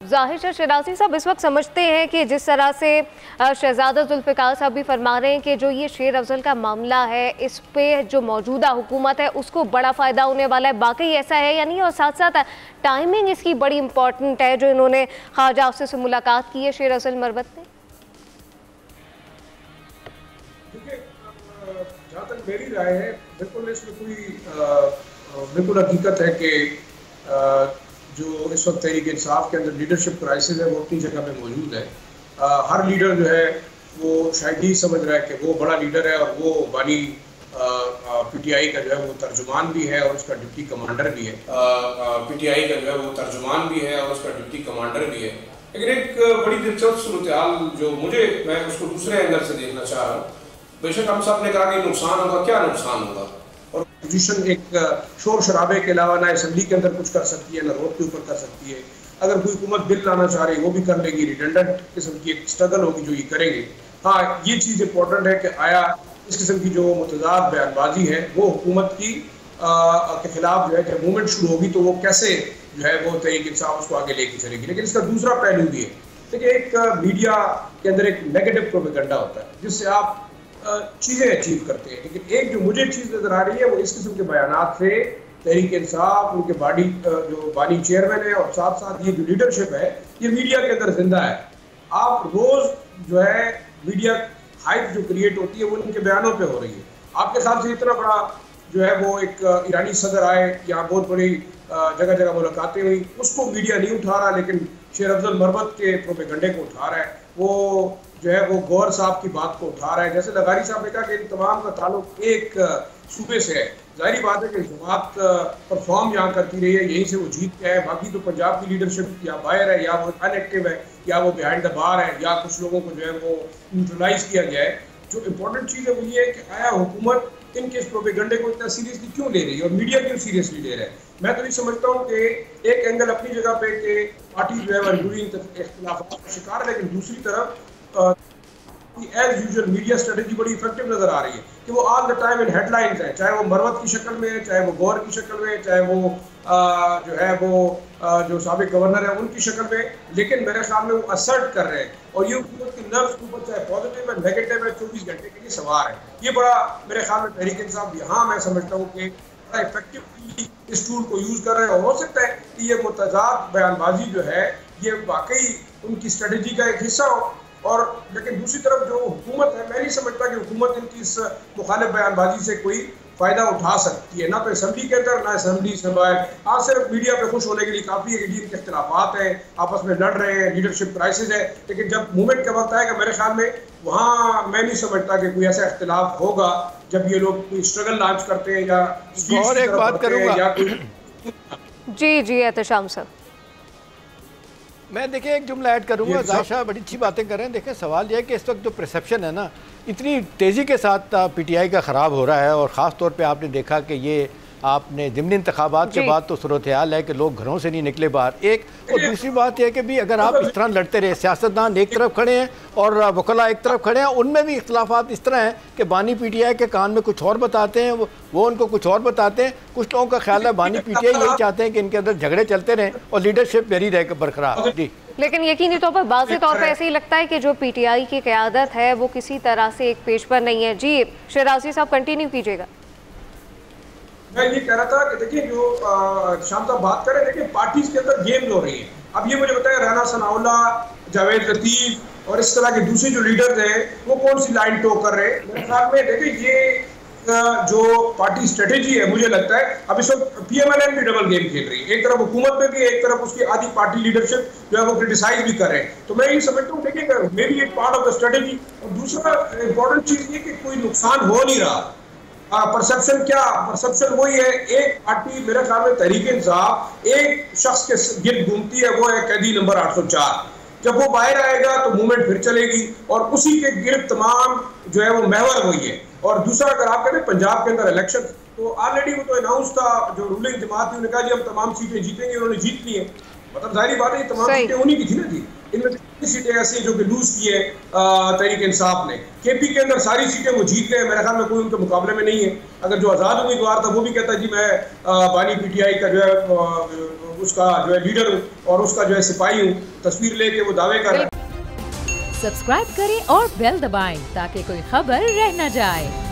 जाहिर है शहनाज़ी साहब इस वक्त समझते हैं कि जिस तरह से शहजादा जुल्फ़िकार साहब भी फरमा रहे हैं कि जो ये शेर अफजल का मामला है इस पे जो मौजूदा हुकूमत है उसको बड़ा फ़ायदा होने वाला है, वाकई ऐसा है या नहीं? और साथ साथ टाइमिंग इसकी बड़ी इंपॉर्टेंट है जो इन्होंने ख्वाजा अफसर से मुलाकात की है शेर अफजल मरवत ने। जहाँ तक मेरी राय है बिल्कुल इसमें कोई बिल्कुल हकीकत है कि जो इस वक्त तहरीक इंसाफ के अंदर लीडरशिप क्राइसिस है वो अपनी जगह पे मौजूद है। हर लीडर जो है वो शायद ही समझ रहा है कि वो बड़ा लीडर है और वो बानी पीटीआई का जो है वो तर्जुमान भी है और उसका डिप्टी कमांडर भी है। पीटीआई का जो है वो तर्जुमान भी है और उसका डिप्टी कमांडर भी है। लेकिन एक बड़ी दिलचस्प सूरत-ए-हाल जो मैं उसको दूसरे एंगल से देखना चाह रहा हूँ। बेशक हम सब ने कहा कि नुकसान होगा, क्या नुकसान होगा, और पोजीशन एक शोर शराबे के अलावा ना असेंबली के अंदर कुछ कर सकती है ना रोड के ऊपर कर सकती है। अगर कोई हुकूमत बिल लाना चाह रही है वो भी कर लेगी, रिडंडेंट किस्म की एक स्ट्रगल होगी जो ये करेंगे। हाँ, ये चीज़ इंपॉर्टेंट है कि आया इस किस्म की जो मुतज़ाद बयानबाजी है वो हुकूमत की के खिलाफ जो है जब मूवमेंट शुरू होगी तो वो कैसे जो है वो तहरीक इंसाफ उसको आगे लेके चलेगी। लेकिन इसका दूसरा पहलू भी है। देखिए, एक मीडिया के अंदर एक नेगेटिव प्रोपेगेंडा होता है जिससे आप चीज़ें अचीव करते हैं। लेकिन एक जो मुझे चीज़ नज़र आ रही है वो इस किस्म के बयानात से तहरीक इंसाफ उनके जो बानी चेयरमैन है और साथ साथ ये जो लीडरशिप है ये मीडिया के अंदर जिंदा है। आप रोज़ जो है मीडिया हाइप जो क्रिएट होती है वो उनके बयानों पे हो रही है। आपके साथ से इतना बड़ा जो है वो एक ईरानी सदर आए, यहाँ बहुत बड़ी जगह जगह मुलाकातें हुई, उसको मीडिया नहीं उठा रहा, लेकिन शेर अफजल मरवत के प्रोपेगेंडे को उठा रहा है। वो जो है वो गौर साहब की बात को उठा रहा है। जैसे लगारी साहब ने कहा कि इन तमाम का ताल्लुक एक सूबे से है। जाहिर बात है कि जमात परफॉर्म यहाँ करती रही है, यहीं से वो जीत के है। बाकी तो पंजाब की लीडरशिप या बाहर है या वो अनएक्टिव है या वो बिहाइंड द बार है या कुछ लोगों को जो है वो न्यूट्रलाइज किया गया है। जो इम्पोर्टेंट चीज़ है वो ये है कि आया हुकूमत इनके इस प्रोपेगेंडे को इतना सीरियसली क्यों ले रही है और मीडिया क्यों सीरियसली ले रहा है। मैं तो ये समझता हूँ कि एक एंगल अपनी जगह पे कि पार्टी जो है वो अंदरूनी इख्तिलाफ़ात का शिकार है, लेकिन दूसरी तरफ एज यूजुअल मीडिया स्ट्रेटजी बड़ी इफेक्टिव नजर आ रही है कि वो all the time in headlines है, चाहे वो मरवत की शक्ल में है, चाहे वो गौर की शक्ल में, चाहे वो जो है वो जो साबिक गवर्नर है उनकी शक्ल में। लेकिन मेरे ख्याल में वो असर्ट कर रहे हैं और ये हुकूमत की नर्व्स के ऊपर चाहे पॉजिटिव है नेगेटिव है 24 घंटे के लिए सवार है। ये बड़ा मेरे ख्याल में तहरीक इंसाफ यहाँ मैं समझता हूँ कि बड़ा इफेक्टिवली इस टूल को यूज कर रहे हैं। हो सकता है कि ये मुतज़ाद बयानबाजी जो है ये वाकई उनकी स्ट्रेटजी का एक हिस्सा हो, और लेकिन दूसरी तरफ जो हुकूमत है मैं नहीं समझता कि हुकूमत इनकी इस मुखालिफ बयानबाजी से कोई फ़ायदा उठा सकती है, ना तो असेंबली के अंदर ना असेंबली से बाहर। आज सिर्फ मीडिया पे खुश होने के लिए काफ़ी है कि जी इनके इख्तिलाफात हैं, आपस में लड़ रहे हैं, लीडरशिप क्राइसिस है। लेकिन जब मूवमेंट का वक्त आएगा मेरे ख्याल में वहाँ मैं नहीं समझता कि कोई ऐसा इख्तिलाफ होगा जब ये लोग कोई स्ट्रगल लॉन्च करते हैं या और एक बात करूँगा या कोई जी एहतशाम साहब, मैं देखिए एक जुमला ऐड करूँगा। जायशा बड़ी अच्छी बातें कर रहे हैं। देखिए सवाल यह है कि इस वक्त जो परसेप्शन है ना इतनी तेज़ी के साथ पीटीआई का ख़राब हो रहा है, और ख़ास तौर पे आपने देखा कि ये आपने ज़िमनी इंतखाबात के बाद तो सूरत हाल है कि लोग घरों से नहीं निकले बाहर, एक। और दूसरी बात यह है कि भी अगर आप इस तरह लड़ते रहे, सियासतदान एक तरफ खड़े हैं और वकला एक तरफ खड़े हैं, उनमें भी इख्तलाफात इस तरह हैं कि बानी पीटीआई के कान में कुछ और बताते हैं, वो उनको कुछ और बताते हैं। कुछ लोगों का ख्याल है बानी पीटीआई यही चाहते हैं कि इनके अंदर झगड़े चलते रहें और लीडरशिप जारी रहे बरकरार। जी, लेकिन यकीनी तौर पर वाज़ेह तौर पर ऐसे ही लगता है कि जो पीटीआई की क़यादत है वो किसी तरह से एक पेज पर नहीं है। जी शहनाज़ी साहब कंटिन्यू कीजिएगा। मैं ये कह रहा था कि देखिए जो शाम साहब बात करें, देखिए पार्टीज के अंदर गेम हो रही है। अब ये मुझे बताया राना सनाउल्ला, जावेद लतीफ़ और इस तरह के दूसरे जो लीडर्स हैं वो कौन सी लाइन टो कर रहे हैं। मेरे ख्याल में देखिए ये जो पार्टी स्ट्रेटेजी है मुझे लगता है अब इस वक्त पीएमएलएन भी डबल गेम खेल रही है। एक तरफ हुकूमत में भी है, एक तरफ उसकी आधी पार्टी लीडरशिप जो है वो क्रिटिसाइज भी कर रहे हैं। तो मैं ये समझता हूँ देखिए मे बी एक पार्ट ऑफ द स्ट्रेटेजी। और दूसरा इंपॉर्टेंट चीज ये कि कोई नुकसान हो नहीं रहा। परसेप्शन क्या, परसेप्शन वही है, एक पार्टी मेरे ख्याल में तहरीक इंसाफ एक शख्स के गिर्द घूमती है, वो है कैदी नंबर 804। जब वो बाहर आएगा तो मूवमेंट फिर चलेगी और उसी के गिर्द तमाम जो है वो महवर वही है। और दूसरा अगर आप कहते हैं पंजाब के अंदर इलेक्शन तो ऑलरेडी वो तो अनाउंस था, जो रूलिंग जमात थी उन्होंने कहा जी हम तमाम सीटें जीतेंगे, उन्होंने जीत ली है। मतलब जाहिर बात है ये तमाम सीटें उन्हीं की थी ना जी। इनमें से सीटें ऐसी जो कि लूज की है तहरीक इंसाफ ने। केपी के अंदर सारी सीटें वो जीत गए, मेरे ख्याल में कोई उनके मुकाबले में नहीं है। अगर जो आज़ाद उम्मीदवार था वो भी कहता जी मैं बानी पीटीआई का जो है उसका जो है लीडर हूँ और उसका जो है सिपाही हूँ, तस्वीर लेके वो दावे कर रहा है। सब्सक्राइब करें और बेल दबाएं ताकि कोई खबर रह न जाए।